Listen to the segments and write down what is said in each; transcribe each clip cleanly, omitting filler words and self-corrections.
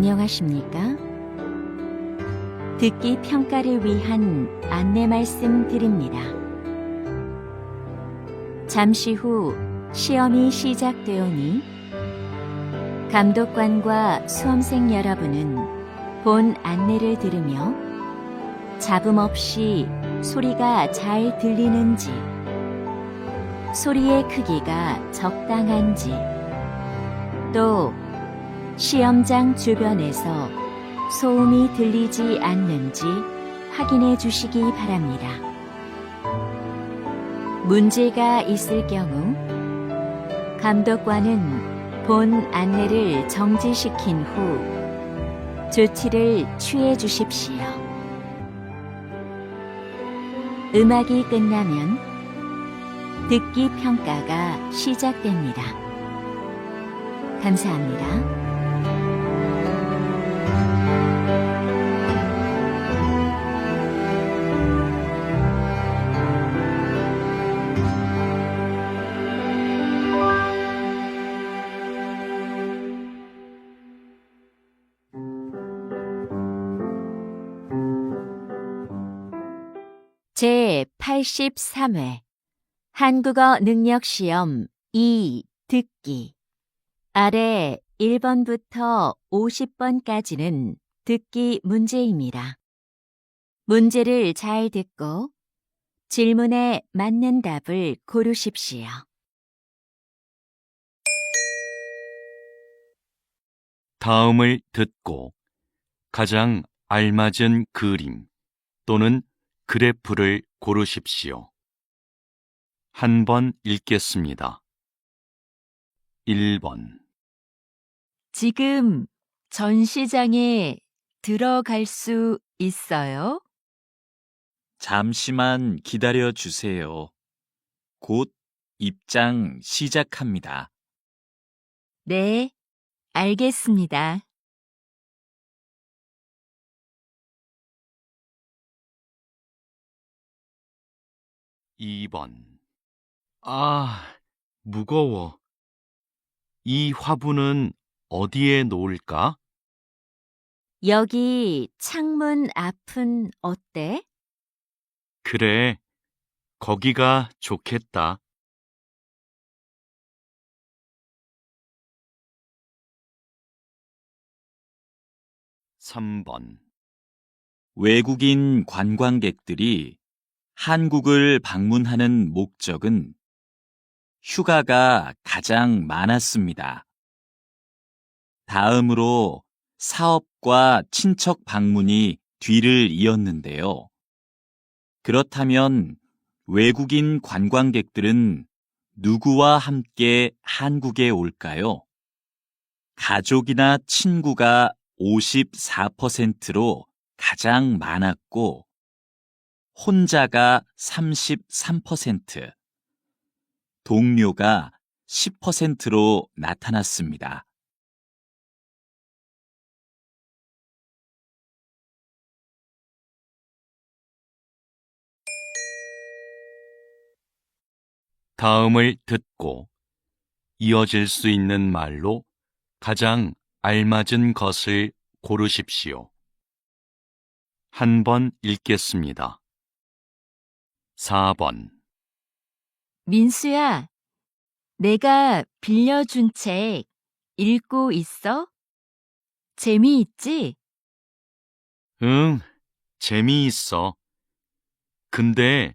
안녕하십니까? 듣기 평가를 위한 안내 말씀 드립니다. 잠시 후 시험이 시작되오니 감독관과 수험생 여러분은 본 안내를 들으며 잡음 없이 소리가 잘 들리는지, 소리의 크기가 적당한지, 또 시험장 주변에서 소음이 들리지 않는지 확인해 주시기 바랍니다. 문제가 있을 경우 감독관은 본 안내를 정지시킨 후 조치를 취해 주십시오. 음악이 끝나면 듣기 평가가 시작됩니다. 감사합니다. 제83회 한국어 능력시험 2 듣기. 아래 1번부터 50번까지는 듣기 문제입니다. 문제를 잘 듣고 질문에 맞는 답을 고르십시오. 다음을 듣고 가장 알맞은 그림 또는 그래프를 고르십시오. 한 번 읽겠습니다. 1번. 지금 전시장에 들어갈 수 있어요? 잠시만 기다려 주세요. 곧 입장 시작합니다. 네, 알겠습니다. 2번. 무거워. 이 화분은 어디에 놓을까? 여기 창문 앞은 어때? 그래, 거기가 좋겠다. 3번. 외국인 관광객들이 한국을 방문하는 목적은 휴가가 가장 많았습니다. 다음으로 사업과 친척 방문이 뒤를 이었는데요. 그렇다면 외국인 관광객들은 누구와 함께 한국에 올까요? 가족이나 친구가 54%로 가장 많았고, 혼자가 33%, 동료가 10%로 나타났습니다. 다음을 듣고 이어질 수 있는 말로 가장 알맞은 것을 고르십시오. 한 번 읽겠습니다. 4번. 민수야, 내가 빌려준 책 읽고 있어? 재미있지? 응, 재미있어. 근데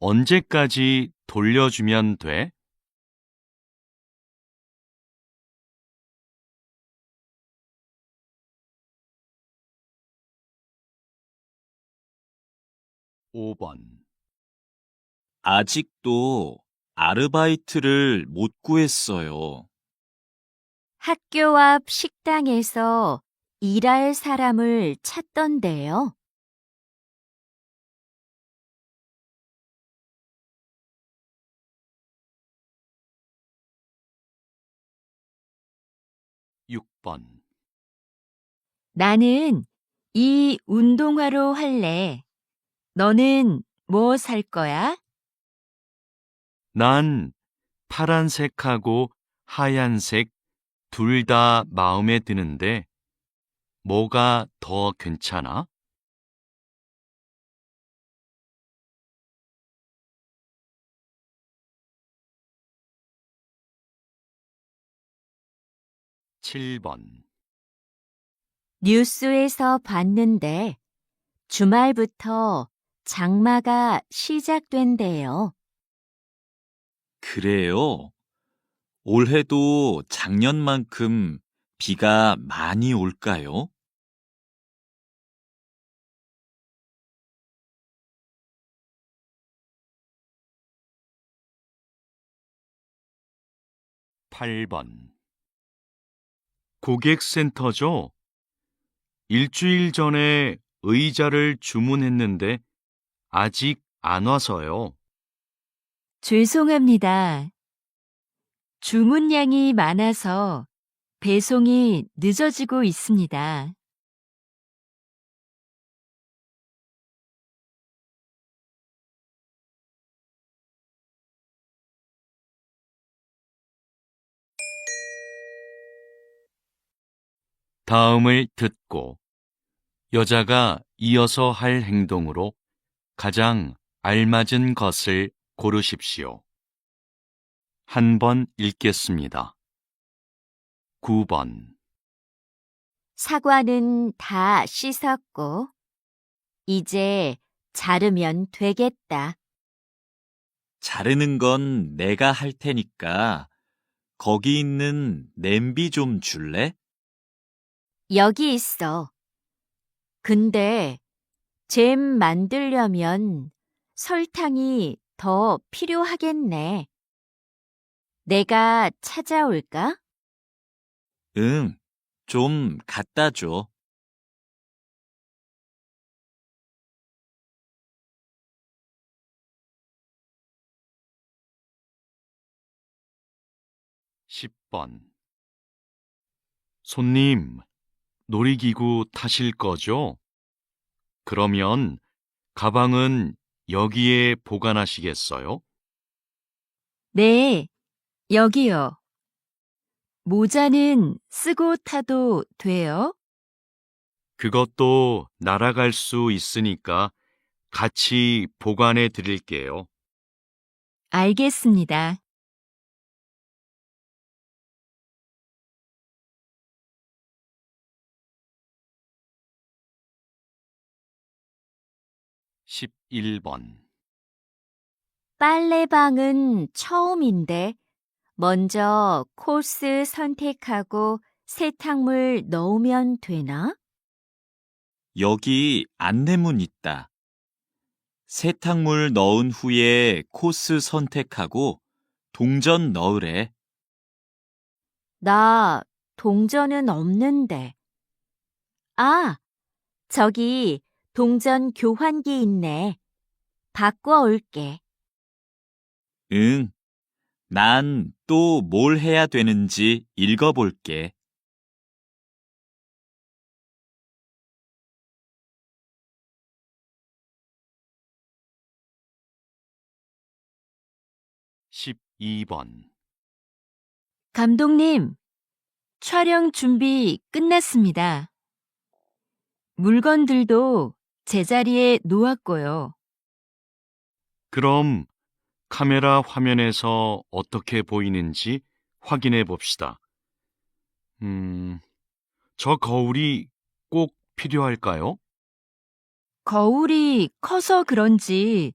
언제까지 돌려주면 돼? 5번. 아직도 아르바이트를 못 구했어요. 학교 앞 식당에서 일할 사람을 찾던데요. 6번. 나는 이 운동화로 할래. 너는 뭐 살 거야? 난 파란색하고 하얀색 둘 다 마음에 드는데 뭐가 더 괜찮아? 7번. 뉴스에서 봤는데 주말부터 장마가 시작된대요. 그래요? 올해도 작년만큼 비가 많이 올까요? 8번. 고객센터죠? 일주일 전에 의자를 주문했는데 아직 안 와서요. 죄송합니다. 주문량이 많아서 배송이 늦어지고 있습니다. '다음을 듣고 여자가 이어서 할 행동으로 가장 알맞은 것을 고르십시오. 한 번 읽겠습니다. 9번. 사과는 다 씻었고, 이제 자르면 되겠다. 자르는 건 내가 할 테니까 거기 있는 냄비 좀 줄래? 여기 있어. 근데 잼 만들려면 설탕이 더 필요하겠네. 내가 찾아올까? 응, 좀 갖다 줘. 10번. 손님, 놀이기구 타실 거죠? 그러면 가방은 여기에 보관하시겠어요? 네, 여기요. 모자는 쓰고 타도 돼요? 그것도 날아갈 수 있으니까 같이 보관해 드릴게요. 알겠습니다. 11번. 빨래방은 처음인데 먼저 코스 선택하고 세탁물 넣으면 되나? 여기 안내문 있다. 세탁물 넣은 후에 코스 선택하고 동전 넣으래. 나 동전은 없는데. 아, 저기 동전 교환기 있네. 바꿔 올게. 응, 난 또 뭘 해야 되는지 읽어볼게. 12번. 감독님, 촬영 준비 끝났습니다. 물건들도 제자리에 놓았고요. 그럼 카메라 화면에서 어떻게 보이는지 확인해 봅시다. 저 거울이 꼭 필요할까요? 거울이 커서 그런지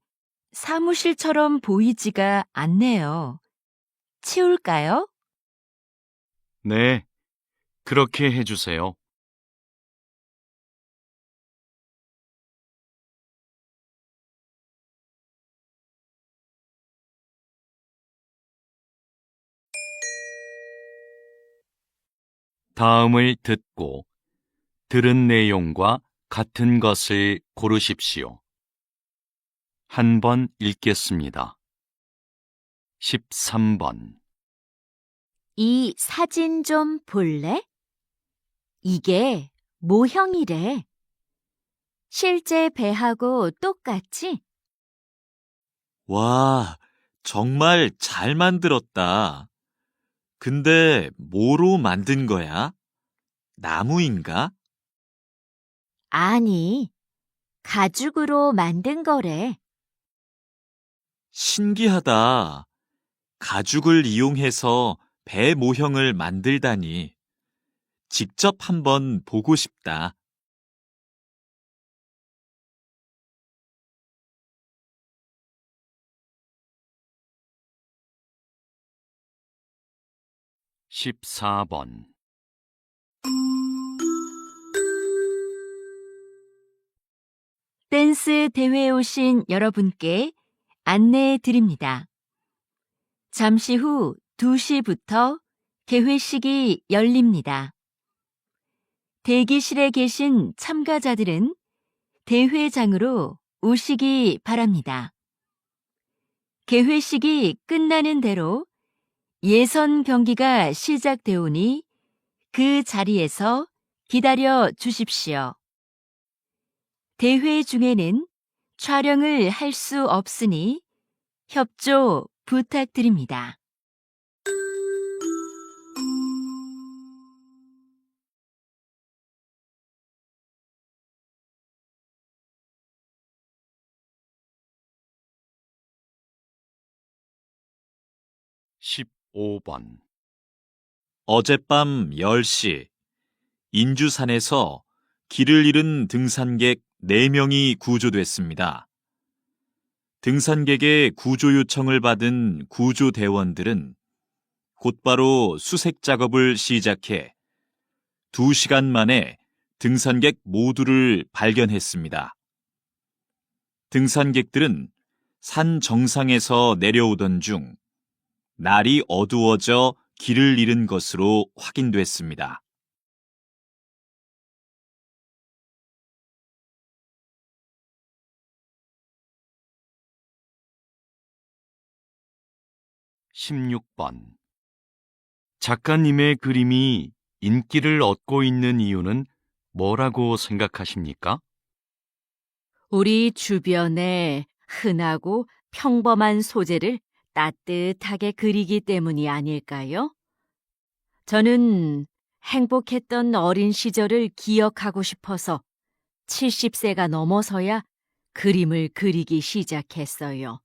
사무실처럼 보이지가 않네요. 치울까요? 네, 그렇게 해주세요. 다음을 듣고 들은 내용과 같은 것을 고르십시오. 한 번 읽겠습니다. 13번. 이 사진 좀 볼래? 이게 모형이래. 실제 배하고 똑같지? 와, 정말 잘 만들었다. 근데 뭐로 만든 거야? 나무인가? 아니, 가죽으로 만든 거래. 신기하다. 가죽을 이용해서 배 모형을 만들다니. 직접 한번 보고 싶다. 14번. 댄스 대회에 오신 여러분께 안내해 드립니다. 잠시 후 2시부터 개회식이 열립니다. 대기실에 계신 참가자들은 대회장으로 오시기 바랍니다. 개회식이 끝나는 대로 예선 경기가 시작되오니 그 자리에서 기다려 주십시오. 대회 중에는 촬영을 할 수 없으니 협조 부탁드립니다. (15번) 어젯밤 10시, 인주산에서 길을 잃은 등산객 4명이 구조됐습니다. 등산객의 구조 요청을 받은 구조대원들은 곧바로 수색 작업을 시작해 2시간 만에 등산객 모두를 발견했습니다. 등산객들은 산 정상에서 내려오던 중 날이 어두워져 길을 잃은 것으로 확인됐습니다. (16번) 작가님의 그림이 인기를 얻고 있는 이유는 뭐라고 생각하십니까? 우리 주변에 흔하고 평범한 소재를 따뜻하게 그리기 때문이 아닐까요? 저는 행복했던 어린 시절을 기억하고 싶어서 70세가 넘어서야 그림을 그리기 시작했어요.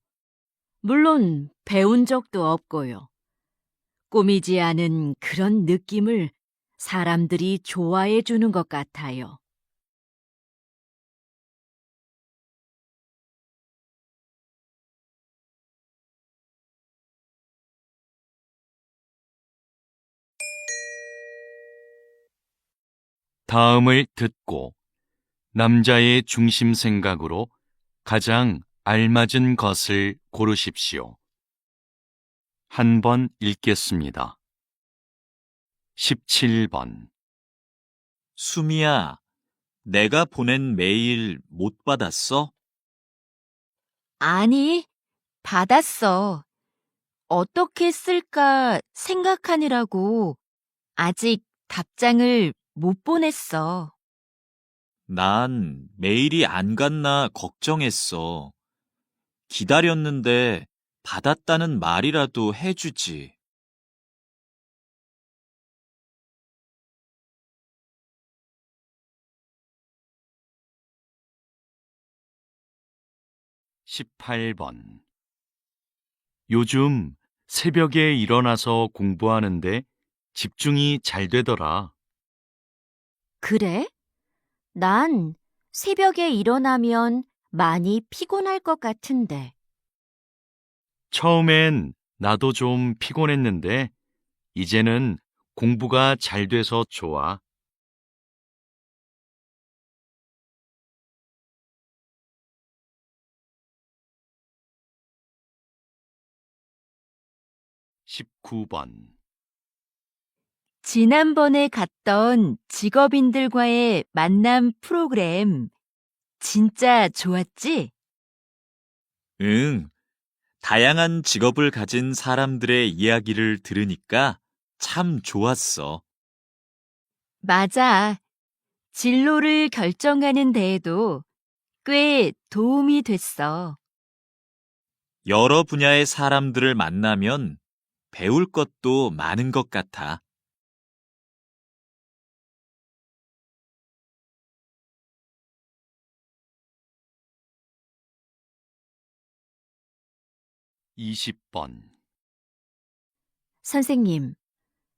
물론 배운 적도 없고요. 꾸미지 않은 그런 느낌을 사람들이 좋아해 주는 것 같아요. 다음을 듣고 남자의 중심 생각으로 가장 알맞은 것을 고르십시오. 한 번 읽겠습니다. 17번. 수미야, 내가 보낸 메일 못 받았어? 아니, 받았어. 어떻게 쓸까 생각하느라고 아직 답장을 못 보냈어. 난 메일이 안 갔나 걱정했어. 기다렸는데 받았다는 말이라도 해주지. 18번. 요즘 새벽에 일어나서 공부하는데 집중이 잘 되더라. 그래? 난 새벽에 일어나면 많이 피곤할 것 같은데. 처음엔 나도 좀 피곤했는데 이제는 공부가 잘 돼서 좋아. 19번. 지난번에 갔던 직업인들과의 만남 프로그램 진짜 좋았지? 응, 다양한 직업을 가진 사람들의 이야기를 들으니까 참 좋았어. 맞아. 진로를 결정하는 데에도 꽤 도움이 됐어. 여러 분야의 사람들을 만나면 배울 것도 많은 것 같아. 20번. 선생님,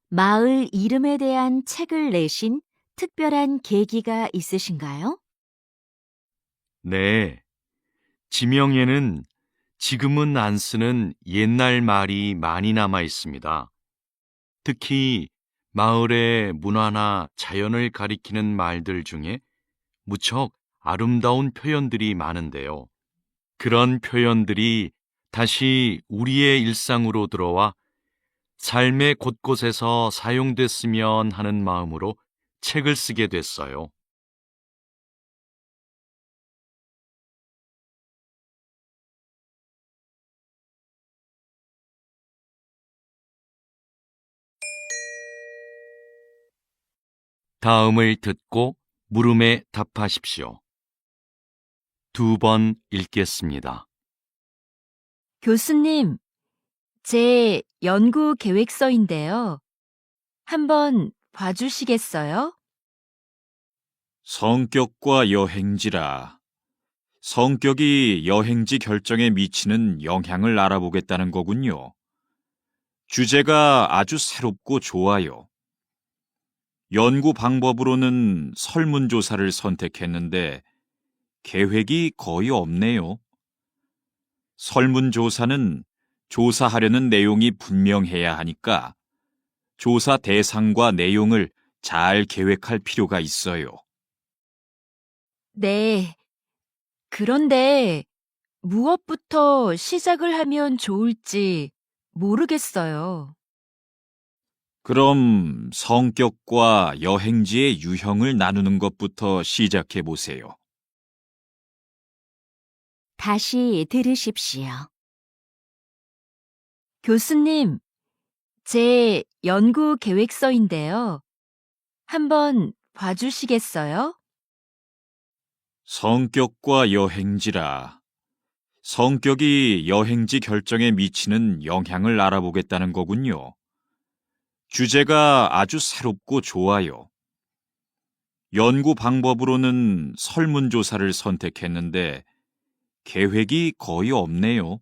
마을 이름에 대한 책을 내신 특별한 계기가 있으신가요? 네. 지명에는 지금은 안 쓰는 옛날 말이 많이 남아 있습니다. 특히 마을의 문화나 자연을 가리키는 말들 중에 무척 아름다운 표현들이 많은데요. 그런 표현들이 다시 우리의 일상으로 들어와 삶의 곳곳에서 사용됐으면 하는 마음으로 책을 쓰게 됐어요. 다음을 듣고 물음에 답하십시오. 2번 읽겠습니다. 교수님, 제 연구 계획서인데요. 한번 봐주시겠어요? 성격과 여행지라. 성격이 여행지 결정에 미치는 영향을 알아보겠다는 거군요. 주제가 아주 새롭고 좋아요. 연구 방법으로는 설문조사를 선택했는데 계획이 거의 없네요. 설문조사는 조사하려는 내용이 분명해야 하니까 조사 대상과 내용을 잘 계획할 필요가 있어요. 네. 그런데 무엇부터 시작을 하면 좋을지 모르겠어요. 그럼 성격과 여행지의 유형을 나누는 것부터 시작해 보세요. 다시 들으십시오. 교수님, 제 연구 계획서인데요. 한번 봐주시겠어요? 성격과 여행지라. 성격이 여행지 결정에 미치는 영향을 알아보겠다는 거군요. 주제가 아주 새롭고 좋아요. 연구 방법으로는 설문조사를 선택했는데 계획이 거의 없네요.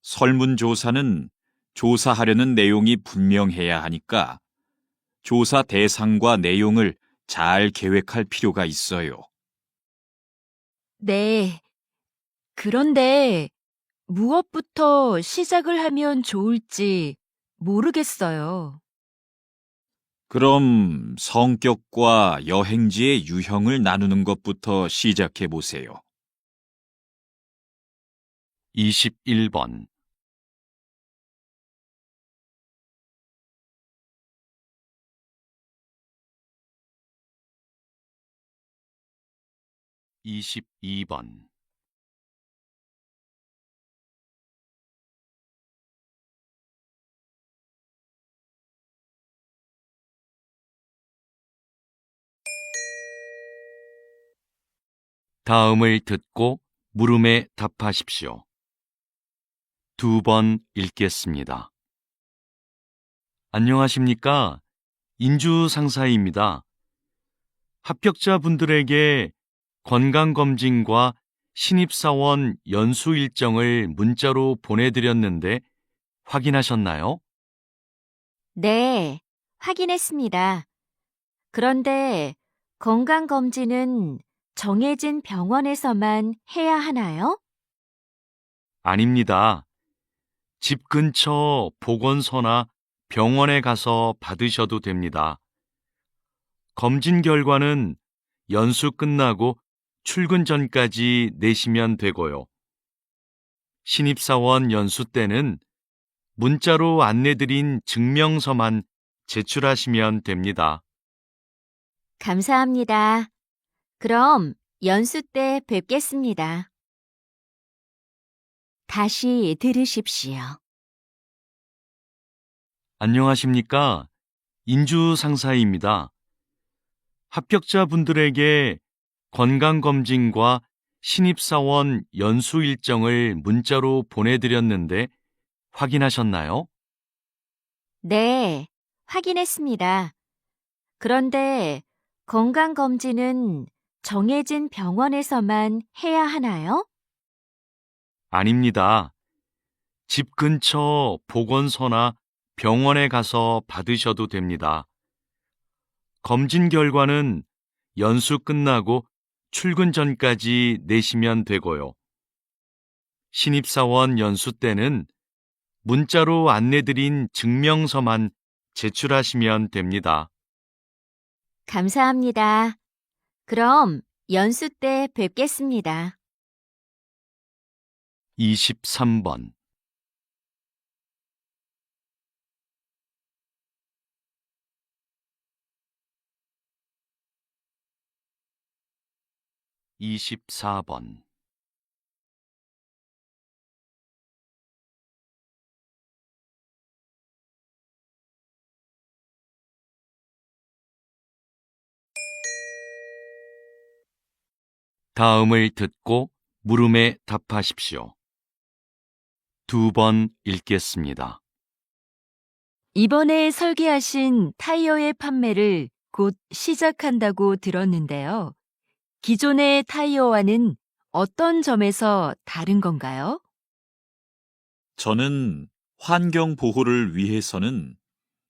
설문조사는 조사하려는 내용이 분명해야 하니까 조사 대상과 내용을 잘 계획할 필요가 있어요. 네. 그런데 무엇부터 시작을 하면 좋을지 모르겠어요. 그럼 성격과 여행지의 유형을 나누는 것부터 시작해 보세요. 21번. (22번) 다음을 듣고 물음에 답하십시오. 2번 읽겠습니다. 안녕하십니까? 인주 상사입니다. 합격자분들에게 건강검진과 신입사원 연수 일정을 문자로 보내드렸는데 확인하셨나요? 네, 확인했습니다. 그런데 건강검진은 정해진 병원에서만 해야 하나요? 아닙니다. 집 근처 보건소나 병원에 가서 받으셔도 됩니다. 검진 결과는 연수 끝나고 출근 전까지 내시면 되고요. 신입사원 연수 때는 문자로 안내드린 증명서만 제출하시면 됩니다. 감사합니다. 그럼 연수 때 뵙겠습니다. 다시 들으십시오. 안녕하십니까? 인주 상사입니다. 합격자분들에게 건강검진과 신입사원 연수 일정을 문자로 보내드렸는데 확인하셨나요? 네, 확인했습니다. 그런데 건강검진은 정해진 병원에서만 해야 하나요? 아닙니다. 집 근처 보건소나 병원에 가서 받으셔도 됩니다. 검진 결과는 연수 끝나고 출근 전까지 내시면 되고요. 신입사원 연수 때는 문자로 안내드린 증명서만 제출하시면 됩니다. 감사합니다. 그럼 연수 때 뵙겠습니다. 23번 24번 '다음을 듣고 물음에 답하십시오. 2번 읽겠습니다. 이번에 설계하신 타이어의 판매를 곧 시작한다고 들었는데요. 기존의 타이어와는 어떤 점에서 다른 건가요? 저는 환경 보호를 위해서는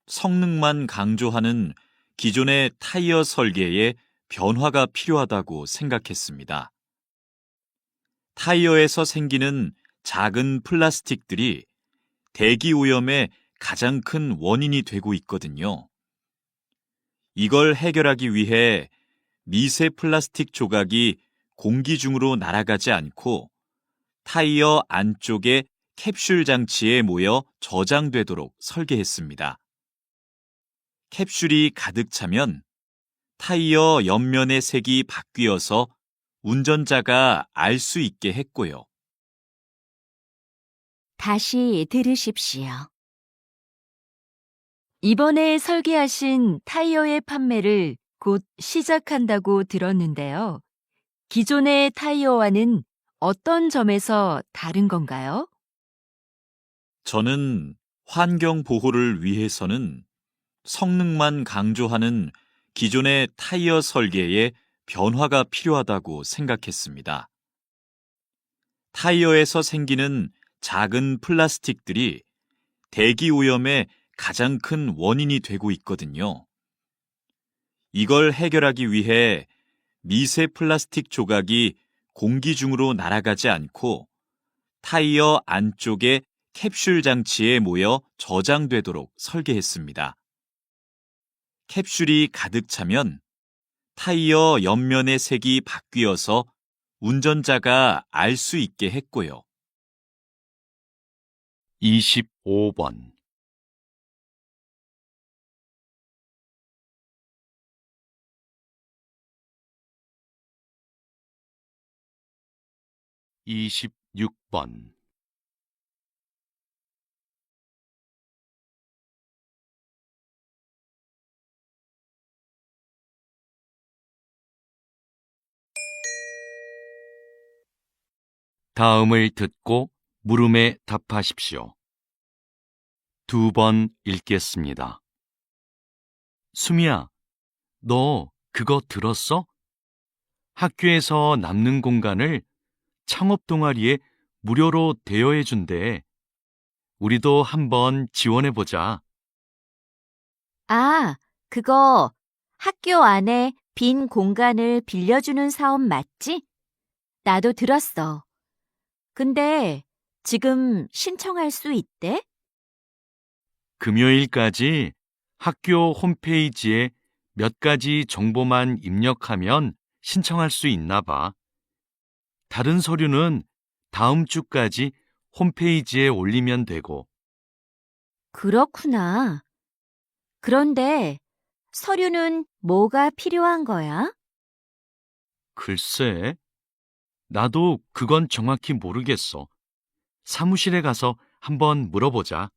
성능만 강조하는 기존의 타이어 설계에 변화가 필요하다고 생각했습니다. 타이어에서 생기는 작은 플라스틱들이 대기 오염의 가장 큰 원인이 되고 있거든요. 이걸 해결하기 위해 미세 플라스틱 조각이 공기 중으로 날아가지 않고 타이어 안쪽의 캡슐 장치에 모여 저장되도록 설계했습니다. 캡슐이 가득 차면 타이어 옆면의 색이 바뀌어서 운전자가 알 수 있게 했고요. 다시 들으십시오. 이번에 설계하신 타이어의 판매를 곧 시작한다고 들었는데요. 기존의 타이어와는 어떤 점에서 다른 건가요? 저는 환경 보호를 위해서는 성능만 강조하는 기존의 타이어 설계에 변화가 필요하다고 생각했습니다. 타이어에서 생기는 작은 플라스틱들이 대기 오염의 가장 큰 원인이 되고 있거든요. 이걸 해결하기 위해 미세 플라스틱 조각이 공기 중으로 날아가지 않고 타이어 안쪽의 캡슐 장치에 모여 저장되도록 설계했습니다. 캡슐이 가득 차면 타이어 옆면의 색이 바뀌어서 운전자가 알 수 있게 했고요. 25번 26번 '다음을 듣고 물음에 답하십시오. 2번 읽겠습니다. 수미야, 너 그거 들었어? 학교에서 남는 공간을 창업 동아리에 무료로 대여해 준대. 우리도 한번 지원해 보자. 아, 그거 학교 안에 빈 공간을 빌려주는 사업 맞지? 나도 들었어. 근데 지금 신청할 수 있대? 금요일까지 학교 홈페이지에 몇 가지 정보만 입력하면 신청할 수 있나 봐. 다른 서류는 다음 주까지 홈페이지에 올리면 되고. 그렇구나. 그런데 서류는 뭐가 필요한 거야? 글쎄, 나도 그건 정확히 모르겠어. 사무실에 가서 한번 물어보자.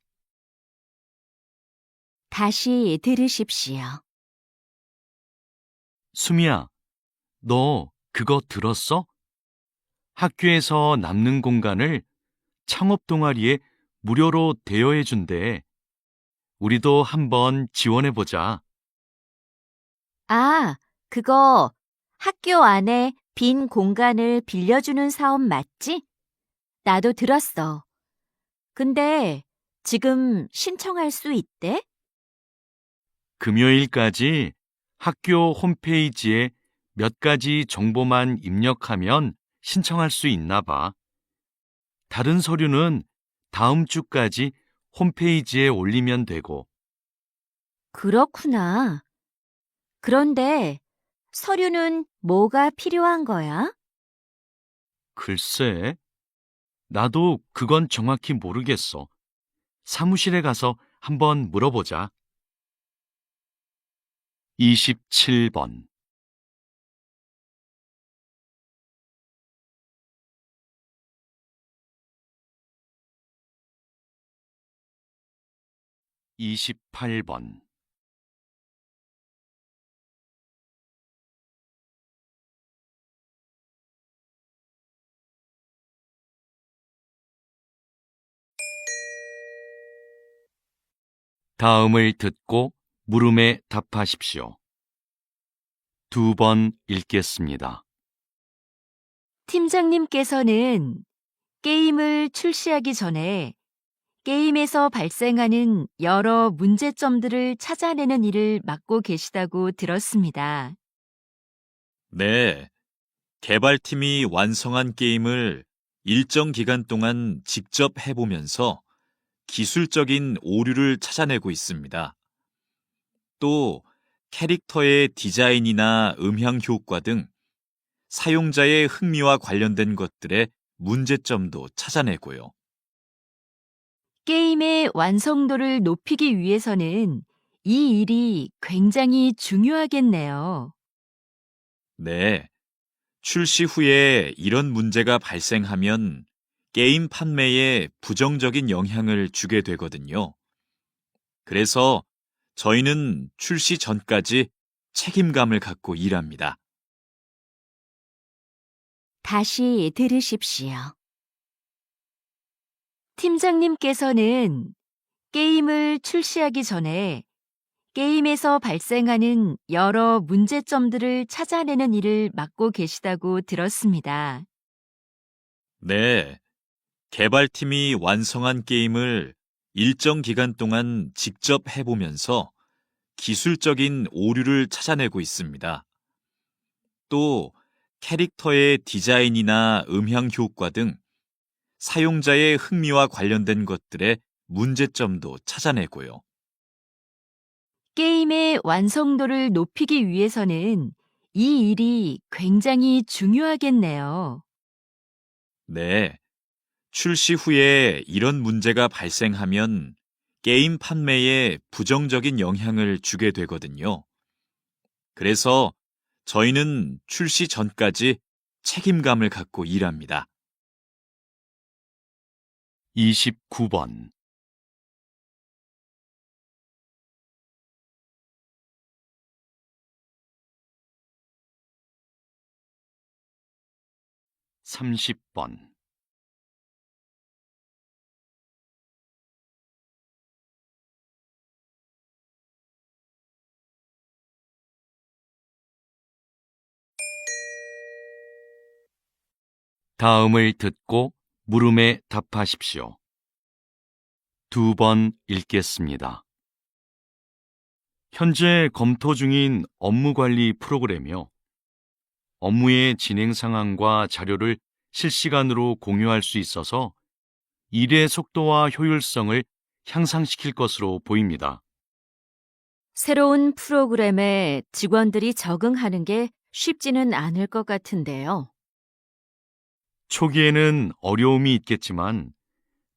다시 들으십시오. 수미야, 너 그거 들었어? 학교에서 남는 공간을 창업 동아리에 무료로 대여해 준대. 우리도 한번 지원해 보자. 아, 그거 학교 안에 빈 공간을 빌려주는 사업 맞지? 나도 들었어. 근데 지금 신청할 수 있대? 금요일까지 학교 홈페이지에 몇 가지 정보만 입력하면 신청할 수 있나 봐. 다른 서류는 다음 주까지 홈페이지에 올리면 되고, 그렇구나. 그런데 서류는 뭐가 필요한 거야? 글쎄, 나도 그건 정확히 모르겠어. 사무실에 가서 한번 물어보자. 27번. 28번. '다음을 듣고 물음에 답하십시오. 2번 읽겠습니다. 팀장님께서는 게임을 출시하기 전에 게임에서 발생하는 여러 문제점들을 찾아내는 일을 맡고 계시다고 들었습니다. 네, 개발팀이 완성한 게임을 일정 기간 동안 직접 해보면서 기술적인 오류를 찾아내고 있습니다. 또 캐릭터의 디자인이나 음향 효과 등 사용자의 흥미와 관련된 것들의 문제점도 찾아내고요. 게임의 완성도를 높이기 위해서는 이 일이 굉장히 중요하겠네요. 네, 출시 후에 이런 문제가 발생하면 게임 판매에 부정적인 영향을 주게 되거든요. 그래서 저희는 출시 전까지 책임감을 갖고 일합니다. 다시 들으십시오. 팀장님께서는 게임을 출시하기 전에 게임에서 발생하는 여러 문제점들을 찾아내는 일을 맡고 계시다고 들었습니다. 네, 개발팀이 완성한 게임을 일정 기간 동안 직접 해보면서 기술적인 오류를 찾아내고 있습니다. 또 캐릭터의 디자인이나 음향 효과 등 사용자의 흥미와 관련된 것들의 문제점도 찾아내고요. 게임의 완성도를 높이기 위해서는 이 일이 굉장히 중요하겠네요. 네, 출시 후에 이런 문제가 발생하면 게임 판매에 부정적인 영향을 주게 되거든요. 그래서 저희는 출시 전까지 책임감을 갖고 일합니다. 29번. 30번. '다음을 듣고 물음에 답하십시오. 2번 읽겠습니다. 현재 검토 중인 업무관리 프로그램이요. 업무의 진행 상황과 자료를 실시간으로 공유할 수 있어서 일의 속도와 효율성을 향상시킬 것으로 보입니다. 새로운 프로그램에 직원들이 적응하는 게 쉽지는 않을 것 같은데요. 초기에는 어려움이 있겠지만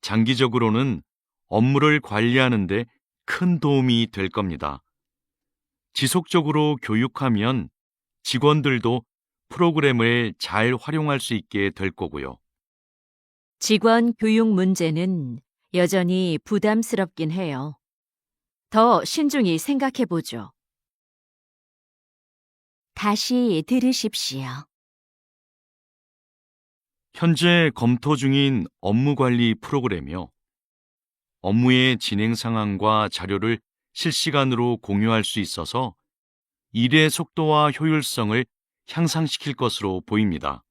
장기적으로는 업무를 관리하는 데 큰 도움이 될 겁니다. 지속적으로 교육하면 직원들도 프로그램을 잘 활용할 수 있게 될 거고요. 직원 교육 문제는 여전히 부담스럽긴 해요. 더 신중히 생각해 보죠. 다시 들으십시오. 현재 검토 중인 업무관리 프로그램이요. 업무의 진행 상황과 자료를 실시간으로 공유할 수 있어서 일의 속도와 효율성을 향상시킬 것으로 보입니다.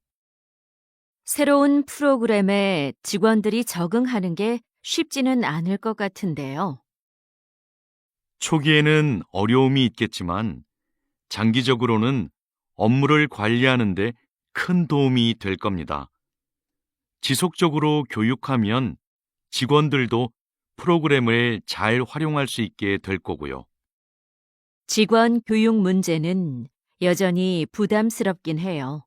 새로운 프로그램에 직원들이 적응하는 게 쉽지는 않을 것 같은데요. 초기에는 어려움이 있겠지만 장기적으로는 업무를 관리하는 데 큰 도움이 될 겁니다. 지속적으로 교육하면 직원들도 프로그램을 잘 활용할 수 있게 될 거고요. 직원 교육 문제는 여전히 부담스럽긴 해요.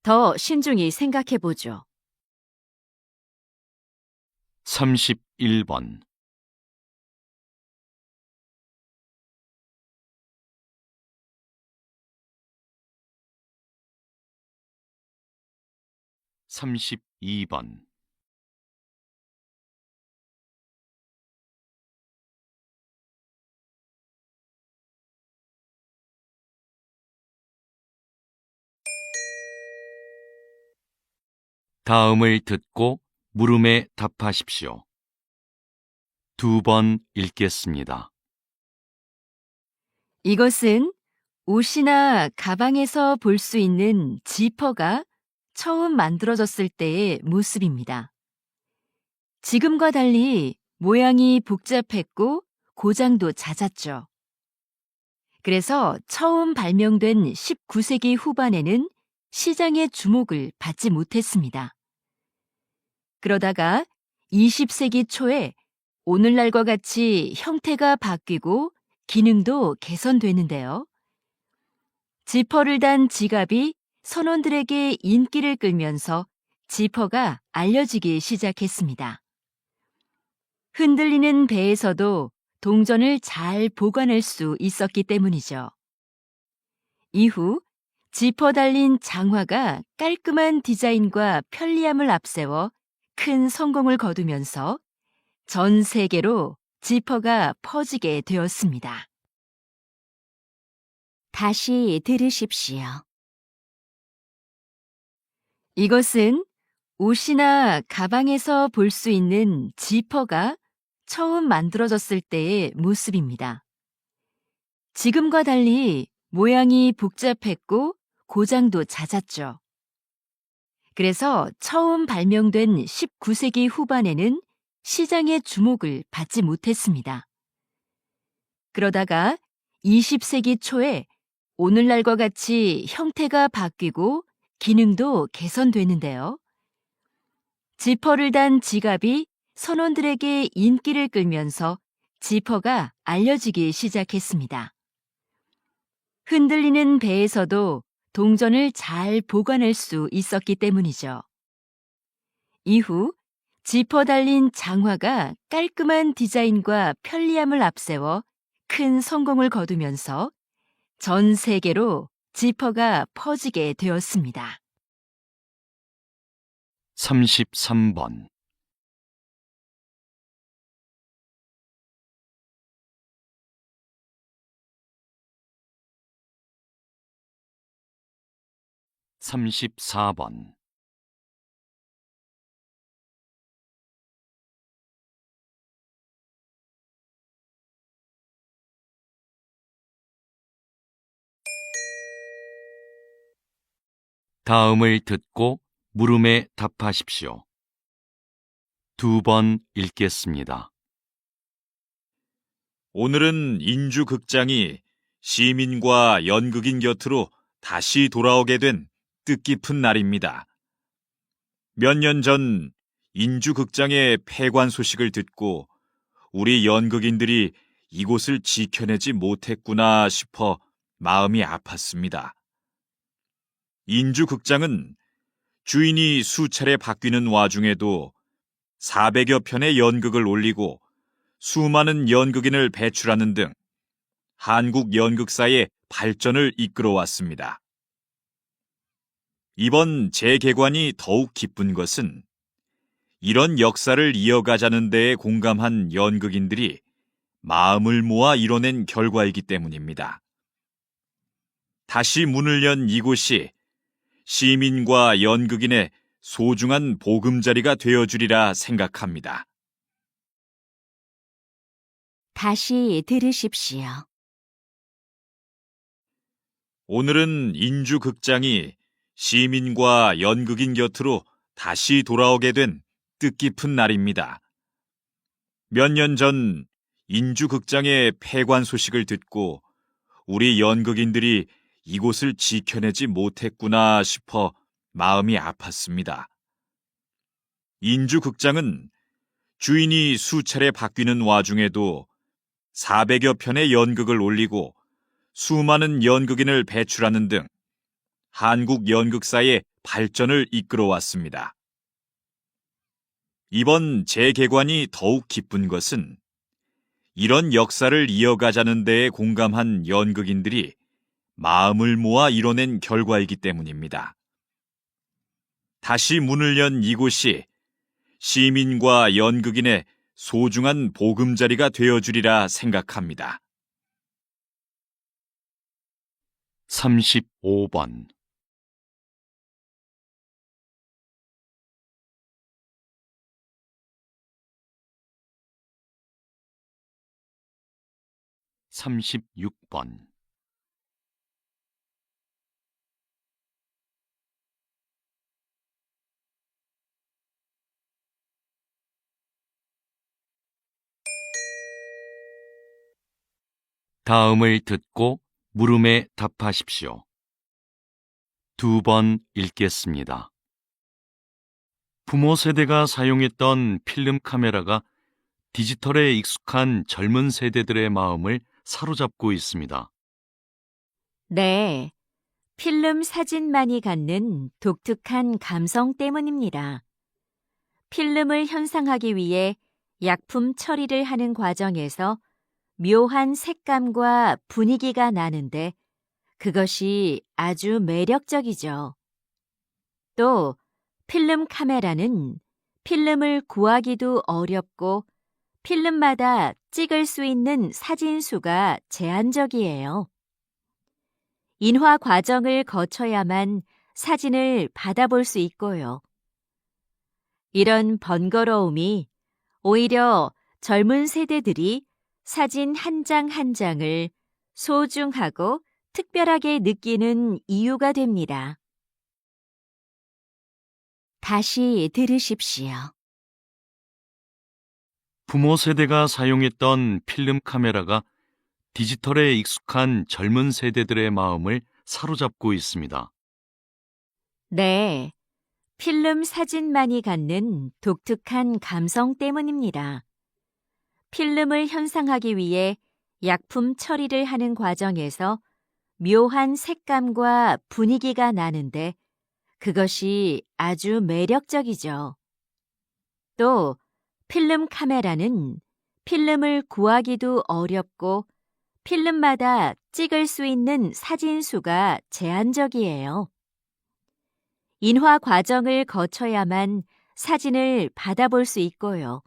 더 신중히 생각해 보죠. 31번. 32번. 다음을 듣고 물음에 답하십시오. 2번 읽겠습니다. 이것은 옷이나 가방에서 볼 수 있는 지퍼가 처음 만들어졌을 때의 모습입니다. 지금과 달리 모양이 복잡했고 고장도 잦았죠. 그래서 처음 발명된 19세기 후반에는 시장의 주목을 받지 못했습니다. 그러다가 20세기 초에 오늘날과 같이 형태가 바뀌고 기능도 개선되는데요. 지퍼를 단 지갑이 선원들에게 인기를 끌면서 지퍼가 알려지기 시작했습니다. 흔들리는 배에서도 동전을 잘 보관할 수 있었기 때문이죠. 이후 지퍼 달린 장화가 깔끔한 디자인과 편리함을 앞세워 큰 성공을 거두면서 전 세계로 지퍼가 퍼지게 되었습니다. 다시 들으십시오. 이것은 옷이나 가방에서 볼 수 있는 지퍼가 처음 만들어졌을 때의 모습입니다. 지금과 달리 모양이 복잡했고 고장도 잦았죠. 그래서 처음 발명된 19세기 후반에는 시장의 주목을 받지 못했습니다. 그러다가 20세기 초에 오늘날과 같이 형태가 바뀌고 기능도 개선되는데요. 지퍼를 단 지갑이 선원들에게 인기를 끌면서 지퍼가 알려지기 시작했습니다. 흔들리는 배에서도 동전을 잘 보관할 수 있었기 때문이죠. 이후 지퍼 달린 장화가 깔끔한 디자인과 편리함을 앞세워 큰 성공을 거두면서 전 세계로 지퍼가 퍼지게 되었습니다. 33번. 34번. '다음을 듣고 물음에 답하십시오. 2번 읽겠습니다. 오늘은 인주극장이 시민과 연극인 곁으로 다시 돌아오게 된 뜻깊은 날입니다. 몇 년 전 인주극장의 폐관 소식을 듣고 우리 연극인들이 이곳을 지켜내지 못했구나 싶어 마음이 아팠습니다. 인주극장은 주인이 수차례 바뀌는 와중에도 400여 편의 연극을 올리고 수많은 연극인을 배출하는 등 한국 연극사의 발전을 이끌어왔습니다. 이번 재개관이 더욱 기쁜 것은 이런 역사를 이어가자는 데에 공감한 연극인들이 마음을 모아 이뤄낸 결과이기 때문입니다. 다시 문을 연 이곳이 시민과 연극인의 소중한 보금자리가 되어주리라 생각합니다. 다시 들으십시오. 오늘은 인주극장이 시민과 연극인 곁으로 다시 돌아오게 된 뜻깊은 날입니다. 몇 년 전 인주극장의 폐관 소식을 듣고 우리 연극인들이 이곳을 지켜내지 못했구나 싶어 마음이 아팠습니다. 인주극장은 주인이 수차례 바뀌는 와중에도 400여 편의 연극을 올리고 수많은 연극인을 배출하는 등 한국 연극사의 발전을 이끌어왔습니다. 이번 재개관이 더욱 기쁜 것은 이런 역사를 이어가자는 데에 공감한 연극인들이 마음을 모아 이뤄낸 결과이기 때문입니다. 다시 문을 연 이곳이 시민과 연극인의 소중한 보금자리가 되어주리라 생각합니다. 35번 36번 다음을 듣고 물음에 답하십시오. 2번 읽겠습니다. 부모 세대가 사용했던 필름 카메라가 디지털에 익숙한 젊은 세대들의 마음을 사로잡고 있습니다. 네, 필름 사진만이 갖는 독특한 감성 때문입니다. 필름을 현상하기 위해 약품 처리를 하는 과정에서 묘한 색감과 분위기가 나는데 그것이 아주 매력적이죠. 또 필름 카메라는 필름을 구하기도 어렵고 필름마다 찍을 수 있는 사진 수가 제한적이에요. 인화 과정을 거쳐야만 사진을 받아볼 수 있고요. 이런 번거로움이 오히려 젊은 세대들이 사진 한 장 한 장을 소중하고 특별하게 느끼는 이유가 됩니다. 다시 들으십시오. 부모 세대가 사용했던 필름 카메라가 디지털에 익숙한 젊은 세대들의 마음을 사로잡고 있습니다. 네, 필름 사진만이 갖는 독특한 감성 때문입니다. 필름을 현상하기 위해 약품 처리를 하는 과정에서 묘한 색감과 분위기가 나는데 그것이 아주 매력적이죠. 또 필름 카메라는 필름을 구하기도 어렵고 필름마다 찍을 수 있는 사진 수가 제한적이에요. 인화 과정을 거쳐야만 사진을 받아볼 수 있고요.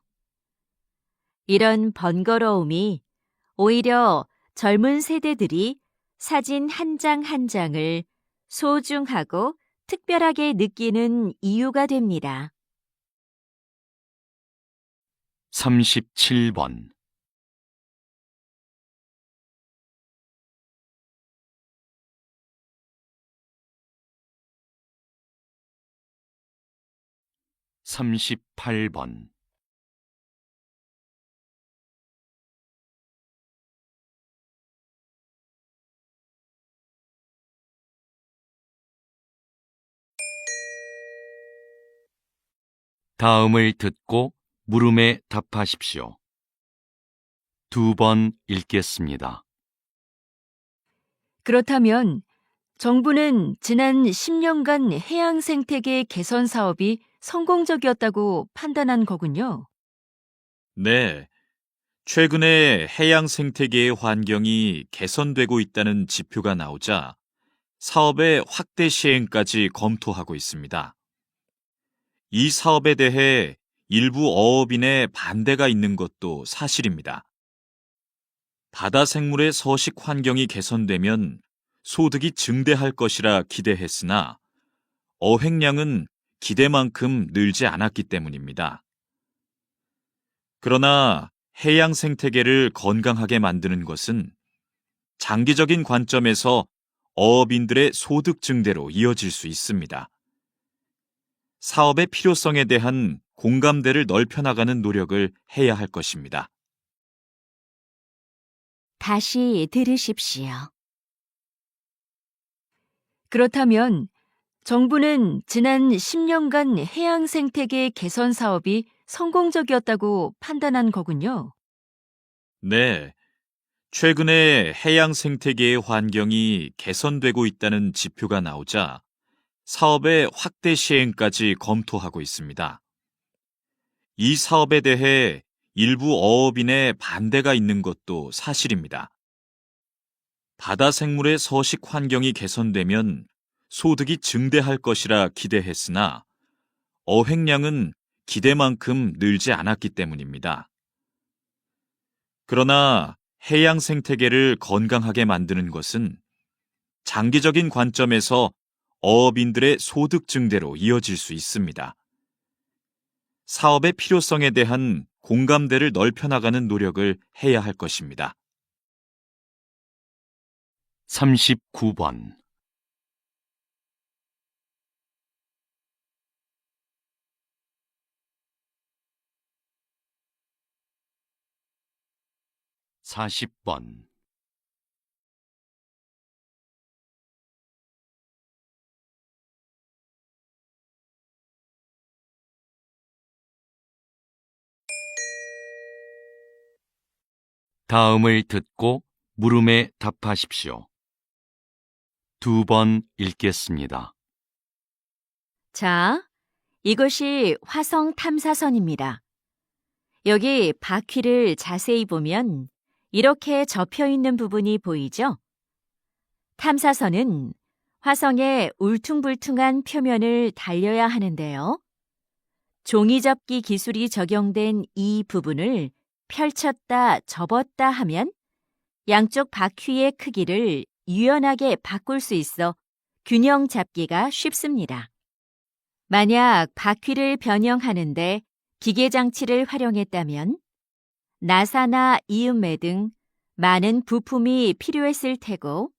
이런 번거로움이 오히려 젊은 세대들이 사진 한 장 한 장을 소중하고 특별하게 느끼는 이유가 됩니다. 37번 38번 다음을 듣고 물음에 답하십시오. 2번 읽겠습니다. 그렇다면 정부는 지난 10년간 해양 생태계 개선 사업이 성공적이었다고 판단한 거군요. 네, 최근에 해양 생태계의 환경이 개선되고 있다는 지표가 나오자 사업의 확대 시행까지 검토하고 있습니다. 이 사업에 대해 일부 어업인의 반대가 있는 것도 사실입니다. 바다 생물의 서식 환경이 개선되면 소득이 증대할 것이라 기대했으나 어획량은 기대만큼 늘지 않았기 때문입니다. 그러나 해양 생태계를 건강하게 만드는 것은 장기적인 관점에서 어업인들의 소득 증대로 이어질 수 있습니다. 사업의 필요성에 대한 공감대를 넓혀 나가는 노력을 해야 할 것입니다. 다시 들으십시오. 그렇다면 정부는 지난 10년간 해양 생태계 개선 사업이 성공적이었다고 판단한 거군요. 네. 최근에 해양 생태계의 환경이 개선되고 있다는 지표가 나오자 사업의 확대 시행까지 검토하고 있습니다. 이 사업에 대해 일부 어업인의 반대가 있는 것도 사실입니다. 바다 생물의 서식 환경이 개선되면 소득이 증대할 것이라 기대했으나 어획량은 기대만큼 늘지 않았기 때문입니다. 그러나 해양 생태계를 건강하게 만드는 것은 장기적인 관점에서 어업인들의 소득 증대로 이어질 수 있습니다. 사업의 필요성에 대한 공감대를 넓혀 나가는 노력을 해야 할 것입니다. 39번. 40번. '다음을 듣고 물음에 답하십시오. 2번 읽겠습니다. 자, 이것이 화성 탐사선입니다. 여기 바퀴를 자세히 보면 이렇게 접혀 있는 부분이 보이죠? 탐사선은 화성의 울퉁불퉁한 표면을 달려야 하는데요. 종이접기 기술이 적용된 이 부분을 펼쳤다 접었다 하면 양쪽 바퀴의 크기를 유연하게 바꿀 수 있어 균형 잡기가 쉽습니다. 만약 바퀴를 변형하는데 기계장치를 활용했다면 나사나 이음매 등 많은 부품이 필요했을 테고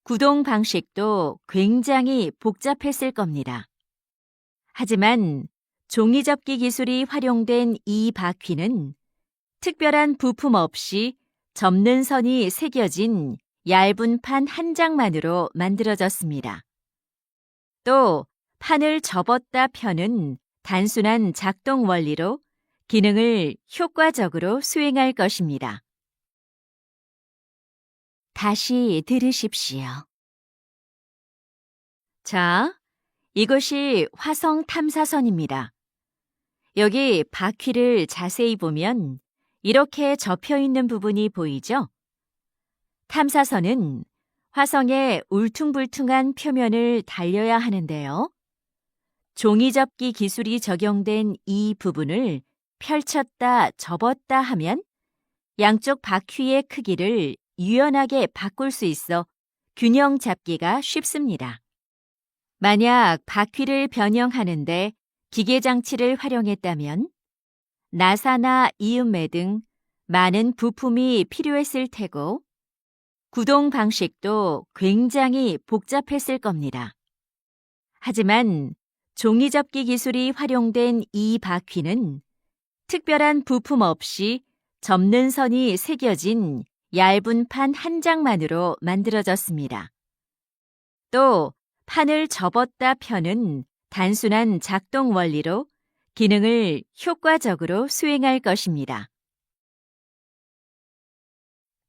구동 방식도 굉장히 복잡했을 겁니다. 하지만 종이접기 기술이 활용된 이 바퀴는 특별한 부품 없이 접는 선이 새겨진 얇은 판 한 장만으로 만들어졌습니다. 또 판을 접었다 펴는 단순한 작동 원리로 기능을 효과적으로 수행할 것입니다. 다시 들으십시오. 자, 이것이 화성 탐사선입니다. 여기 바퀴를 자세히 보면 이렇게 접혀 있는 부분이 보이죠? 탐사선은 화성의 울퉁불퉁한 표면을 달려야 하는데요. 종이접기 기술이 적용된 이 부분을 펼쳤다 접었다 하면 양쪽 바퀴의 크기를 유연하게 바꿀 수 있어 균형 잡기가 쉽습니다. 만약 바퀴를 변형하는데 기계장치를 활용했다면 나사나 이음매 등 많은 부품이 필요했을 테고 구동 방식도 굉장히 복잡했을 겁니다. 하지만 종이접기 기술이 활용된 이 바퀴는 특별한 부품 없이 접는 선이 새겨진 얇은 판 한 장만으로 만들어졌습니다. 또 판을 접었다 펴는 단순한 작동 원리로 기능을 효과적으로 수행할 것입니다.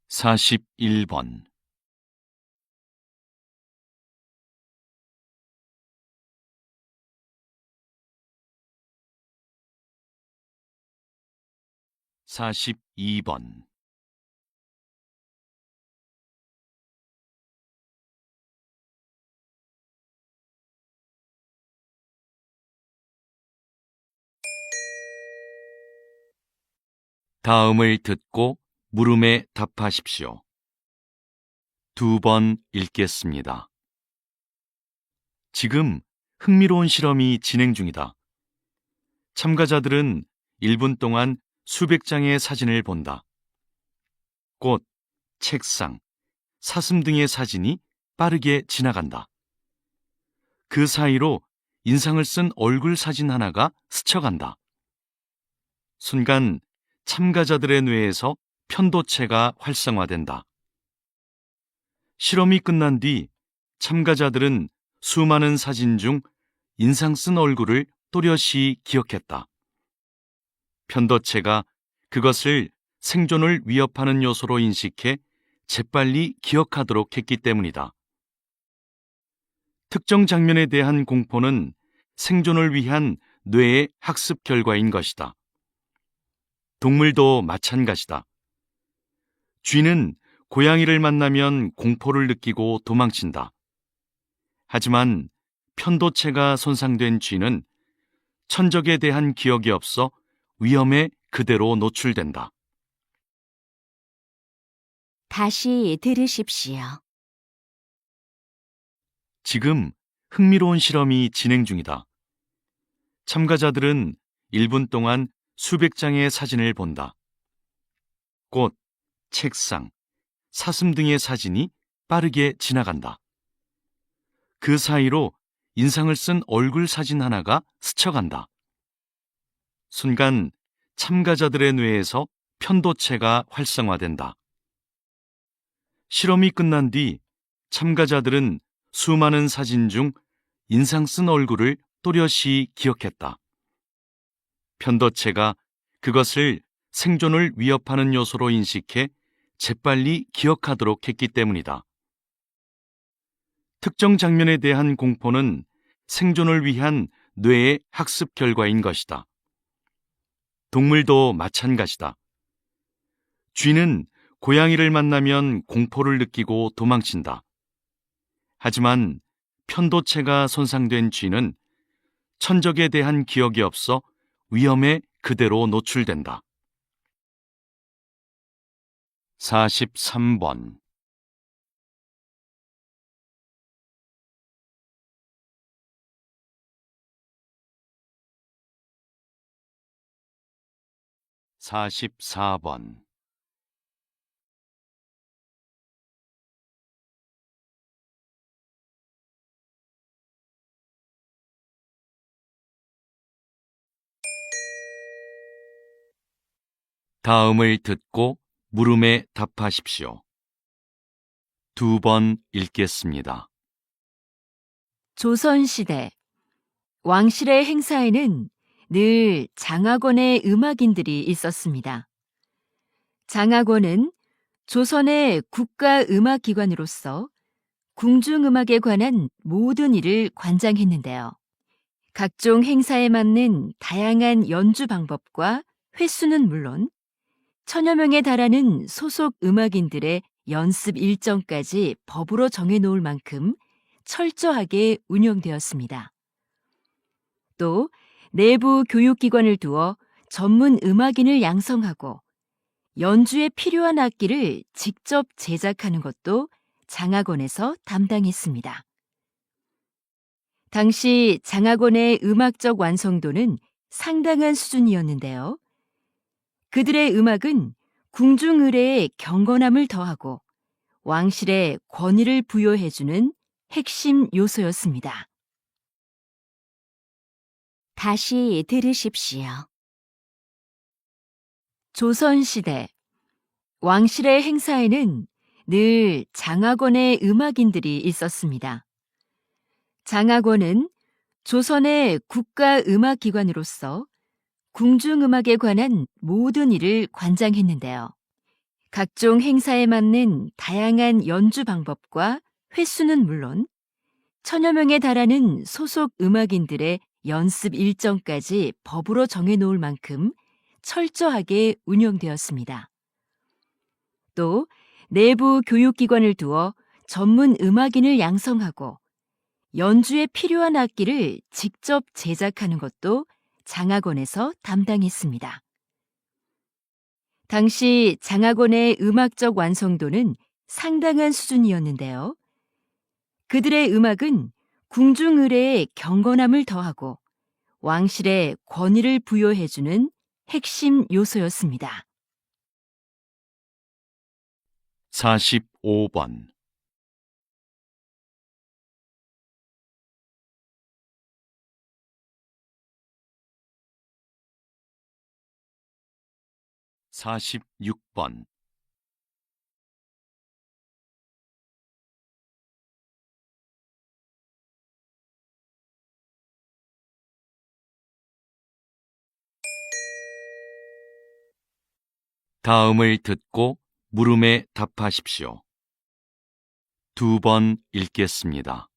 41번. 42번. '다음을 듣고 물음에 답하십시오. 2번 읽겠습니다. 지금 흥미로운 실험이 진행 중이다. 참가자들은 1분 동안 수백 장의 사진을 본다. 꽃, 책상, 사슴 등의 사진이 빠르게 지나간다. 그 사이로 인상을 쓴 얼굴 사진 하나가 스쳐간다. 순간 참가자들의 뇌에서 편도체가 활성화된다. 실험이 끝난 뒤 참가자들은 수많은 사진 중 인상 쓴 얼굴을 또렷이 기억했다. 편도체가 그것을 생존을 위협하는 요소로 인식해 재빨리 기억하도록 했기 때문이다. 특정 장면에 대한 공포는 생존을 위한 뇌의 학습 결과인 것이다. 동물도 마찬가지다. 쥐는 고양이를 만나면 공포를 느끼고 도망친다. 하지만 편도체가 손상된 쥐는 천적에 대한 기억이 없어 위험에 그대로 노출된다. 다시 들으십시오. 지금 흥미로운 실험이 진행 중이다. 참가자들은 1분 동안 수백 장의 사진을 본다. 꽃, 책상, 사슴 등의 사진이 빠르게 지나간다. 그 사이로 인상을 쓴 얼굴 사진 하나가 스쳐간다. 순간 참가자들의 뇌에서 편도체가 활성화된다. 실험이 끝난 뒤 참가자들은 수많은 사진 중 인상 쓴 얼굴을 또렷이 기억했다. 편도체가 그것을 생존을 위협하는 요소로 인식해 재빨리 기억하도록 했기 때문이다. 특정 장면에 대한 공포는 생존을 위한 뇌의 학습 결과인 것이다. 동물도 마찬가지다. 쥐는 고양이를 만나면 공포를 느끼고 도망친다. 하지만 편도체가 손상된 쥐는 천적에 대한 기억이 없어 위험에 그대로 노출된다. 43번. (44번) 다음을 듣고 물음에 답하십시오. 2번 읽겠습니다. 조선시대 왕실의 행사에는 늘 장학원의 음악인들이 있었습니다. 장학원은 조선의 국가음악기관으로서 궁중음악에 관한 모든 일을 관장했는데요. 각종 행사에 맞는 다양한 연주 방법과 횟수는 물론 천여 명에 달하는 소속 음악인들의 연습 일정까지 법으로 정해놓을 만큼 철저하게 운영되었습니다. 또 내부 교육기관을 두어 전문 음악인을 양성하고 연주에 필요한 악기를 직접 제작하는 것도 장학원에서 담당했습니다. 당시 장학원의 음악적 완성도는 상당한 수준이었는데요. 그들의 음악은 궁중 의례의 경건함을 더하고 왕실의 권위를 부여해주는 핵심 요소였습니다. 다시 들으십시오. 조선시대 왕실의 행사에는 늘 장학원의 음악인들이 있었습니다. 장학원은 조선의 국가음악기관으로서 궁중음악에 관한 모든 일을 관장했는데요. 각종 행사에 맞는 다양한 연주 방법과 횟수는 물론 천여 명에 달하는 소속 음악인들의 연습 일정까지 법으로 정해놓을 만큼 철저하게 운영되었습니다. 또 내부 교육기관을 두어 전문 음악인을 양성하고 연주에 필요한 악기를 직접 제작하는 것도 장학원에서 담당했습니다. 당시 장학원의 음악적 완성도는 상당한 수준이었는데요. 그들의 음악은 궁중 의례의 경건함을 더하고 왕실의 권위를 부여해주는 핵심 요소였습니다. 45번 46번. 다음을 듣고 물음에 답하십시오. 2번 읽겠습니다.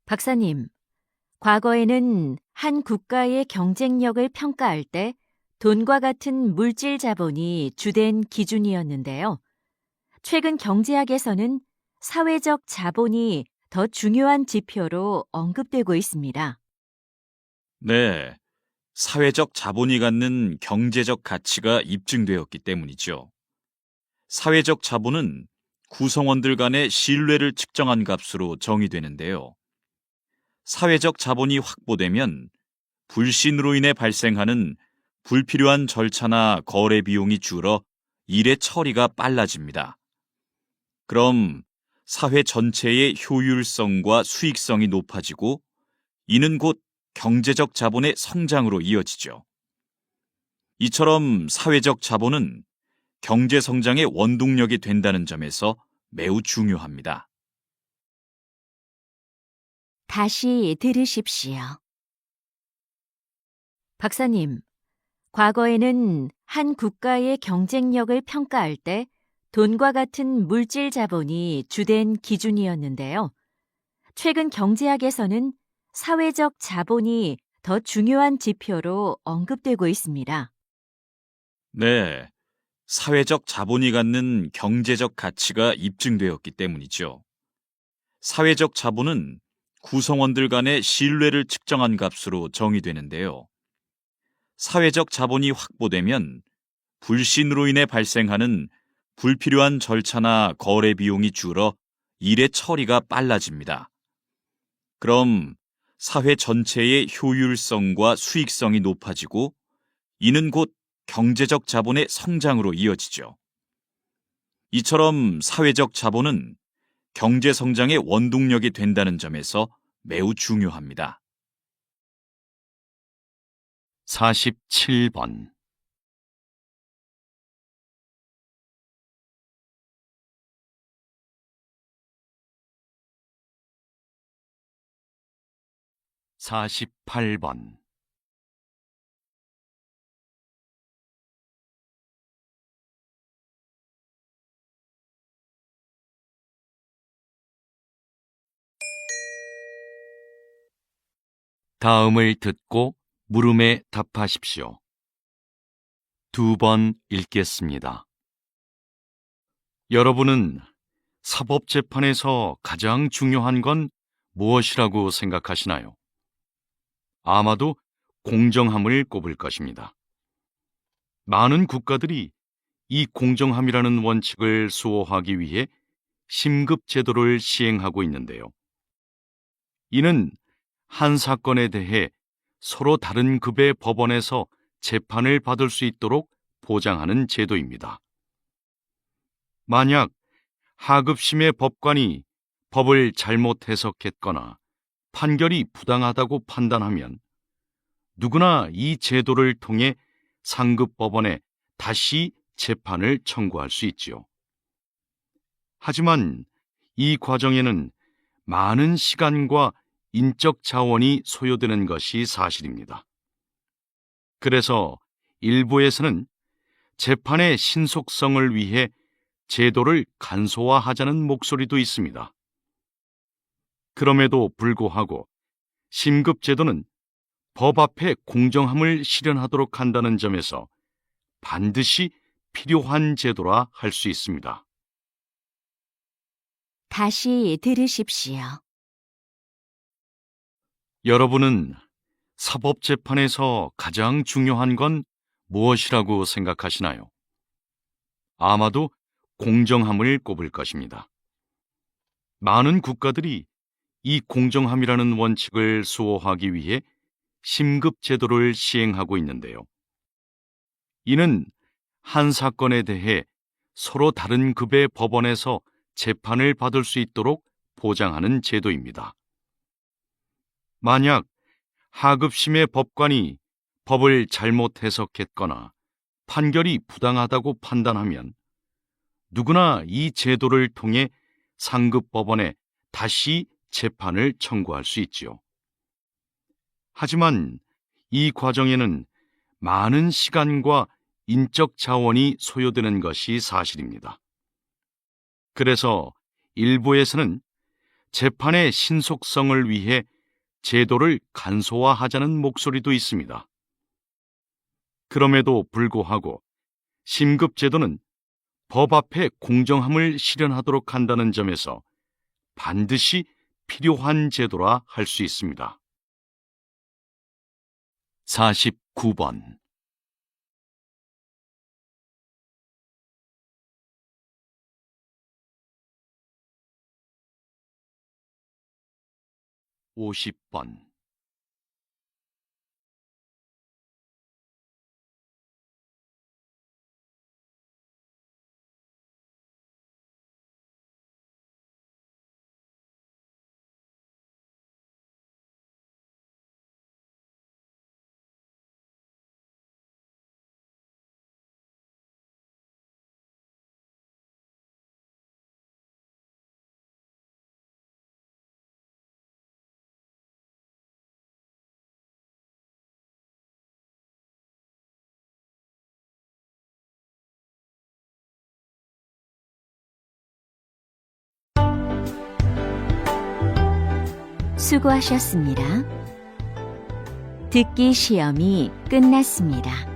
박사님, 과거에는 한 국가의 경쟁력을 평가할 때 돈과 같은 물질 자본이 주된 기준이었는데요. 최근 경제학에서는 사회적 자본이 더 중요한 지표로 언급되고 있습니다. 네, 사회적 자본이 갖는 경제적 가치가 입증되었기 때문이죠. 사회적 자본은 구성원들 간의 신뢰를 측정한 값으로 정의되는데요. 사회적 자본이 확보되면 불신으로 인해 발생하는 불필요한 절차나 거래 비용이 줄어 일의 처리가 빨라집니다. 그럼 사회 전체의 효율성과 수익성이 높아지고 이는 곧 경제적 자본의 성장으로 이어지죠. 이처럼 사회적 자본은 경제 성장의 원동력이 된다는 점에서 매우 중요합니다. 다시 들으십시오. 박사님, 과거에는 한 국가의 경쟁력을 평가할 때 돈과 같은 물질 자본이 주된 기준이었는데요. 최근 경제학에서는 사회적 자본이 더 중요한 지표로 언급되고 있습니다. 네, 사회적 자본이 갖는 경제적 가치가 입증되었기 때문이죠. 사회적 자본은 구성원들 간의 신뢰를 측정한 값으로 정의되는데요. 사회적 자본이 확보되면 불신으로 인해 발생하는 불필요한 절차나 거래 비용이 줄어 일의 처리가 빨라집니다. 그럼 사회 전체의 효율성과 수익성이 높아지고 이는 곧 경제적 자본의 성장으로 이어지죠. 이처럼 사회적 자본은 경제 성장의 원동력이 된다는 점에서 매우 중요합니다. 47번. (48번) 다음을 듣고 물음에 답하십시오. 2번 읽겠습니다. 여러분은 사법재판에서 가장 중요한 건 무엇이라고 생각하시나요? 아마도 공정함을 꼽을 것입니다. 많은 국가들이 이 공정함이라는 원칙을 수호하기 위해 심급제도를 시행하고 있는데요. 이는 한 사건에 대해 서로 다른 급의 법원에서 재판을 받을 수 있도록 보장하는 제도입니다. 만약 하급심의 법관이 법을 잘못 해석했거나 판결이 부당하다고 판단하면 누구나 이 제도를 통해 상급 법원에 다시 재판을 청구할 수 있지요. 하지만 이 과정에는 많은 시간과 인적 자원이 소요되는 것이 사실입니다. 그래서 일부에서는 재판의 신속성을 위해 제도를 간소화하자는 목소리도 있습니다. 그럼에도 불구하고 심급제도는 법 앞에 공정함을 실현하도록 한다는 점에서 반드시 필요한 제도라 할 수 있습니다. 다시 들으십시오. 여러분은 사법재판에서 가장 중요한 건 무엇이라고 생각하시나요? 아마도 공정함을 꼽을 것입니다. 많은 국가들이 이 공정함이라는 원칙을 수호하기 위해 심급제도를 시행하고 있는데요. 이는 한 사건에 대해 서로 다른 급의 법원에서 재판을 받을 수 있도록 보장하는 제도입니다. 만약 하급심의 법관이 법을 잘못 해석했거나 판결이 부당하다고 판단하면 누구나 이 제도를 통해 상급법원에 다시 재판을 청구할 수 있지요. 하지만 이 과정에는 많은 시간과 인적 자원이 소요되는 것이 사실입니다. 그래서 일부에서는 재판의 신속성을 위해 제도를 간소화하자는 목소리도 있습니다. 그럼에도 불구하고 심급제도는 법 앞에 공정함을 실현하도록 한다는 점에서 반드시 필요한 제도라 할 수 있습니다. 49번. (50번) 수고하셨습니다. 듣기 시험이 끝났습니다.